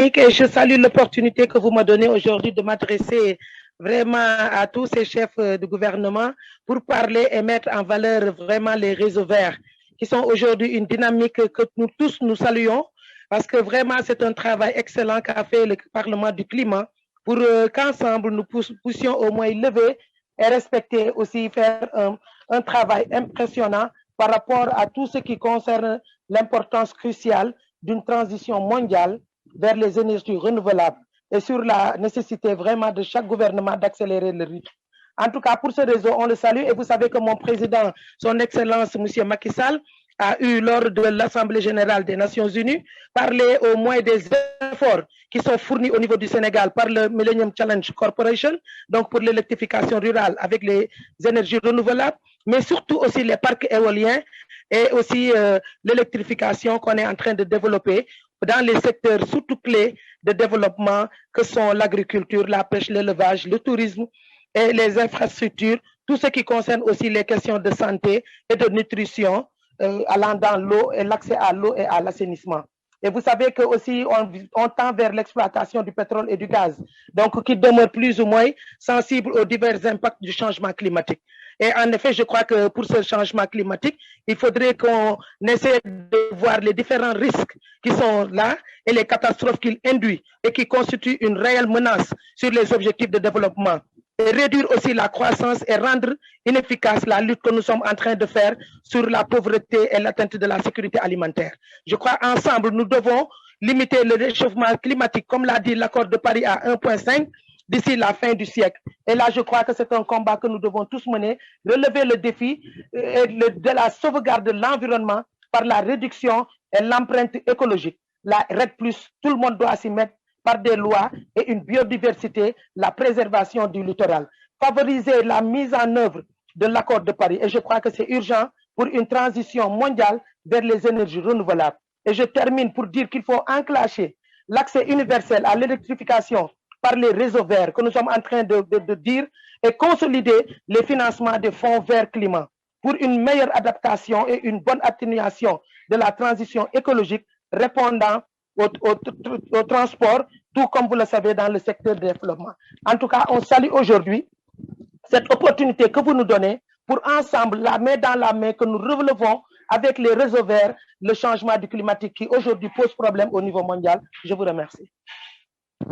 Et je salue l'opportunité que vous me donnez aujourd'hui de m'adresser vraiment à tous ces chefs de gouvernement pour parler et mettre en valeur vraiment les réseaux verts qui sont aujourd'hui une dynamique que nous tous nous saluons parce que vraiment c'est un travail excellent qu'a fait le Parlement du climat pour qu'ensemble nous puissions au moins lever et respecter aussi faire un travail impressionnant par rapport à tout ce qui concerne l'importance cruciale d'une transition mondiale vers les énergies renouvelables et sur la nécessité vraiment de chaque gouvernement d'accélérer le rythme. En tout cas, pour ce réseau, on le salue et vous savez que mon président, son Excellence, M. Macky Sall, a eu lors de l'Assemblée générale des Nations Unies parlé au moins des efforts qui sont fournis au niveau du Sénégal par le Millennium Challenge Corporation, donc pour l'électrification rurale avec les énergies renouvelables, mais surtout aussi les parcs éoliens et aussi l'électrification qu'on est en train de développer dans les secteurs surtout clés de développement que sont l'agriculture, la pêche, l'élevage, le tourisme et les infrastructures, tout ce qui concerne aussi les questions de santé et de nutrition, allant dans l'eau et l'accès à l'eau et à l'assainissement. Et vous savez que aussi on tend vers l'exploitation du pétrole et du gaz, donc qui demeure plus ou moins sensible aux divers impacts du changement climatique. Et en effet, je crois que pour ce changement climatique, il faudrait qu'on essaie de voir les différents risques qui sont là et les catastrophes qu'il induit et qui constituent une réelle menace sur les objectifs de développement. Et réduire aussi la croissance et rendre inefficace la lutte que nous sommes en train de faire sur la pauvreté et l'atteinte de la sécurité alimentaire. Je crois ensemble, nous devons limiter le réchauffement climatique, comme l'a dit l'accord de Paris à 1,5 d'ici la fin du siècle. Et là, je crois que c'est un combat que nous devons tous mener, relever le défi de la sauvegarde de l'environnement par la réduction et l'empreinte écologique. La RED+, tout le monde doit s'y mettre par des lois et une biodiversité, la préservation du littoral. Favoriser la mise en œuvre de l'accord de Paris. Et je crois que c'est urgent pour une transition mondiale vers les énergies renouvelables. Et je termine pour dire qu'il faut enclencher l'accès universel à l'électrification par les réseaux verts que nous sommes en train de dire et consolider les financements des fonds verts climat pour une meilleure adaptation et une bonne atténuation de la transition écologique répondant au transport, tout comme vous le savez dans le secteur du développement. En tout cas, on salue aujourd'hui cette opportunité que vous nous donnez pour ensemble, la main dans la main, que nous relevons avec les réseaux verts le changement du climatique qui aujourd'hui pose problème au niveau mondial. Je vous remercie.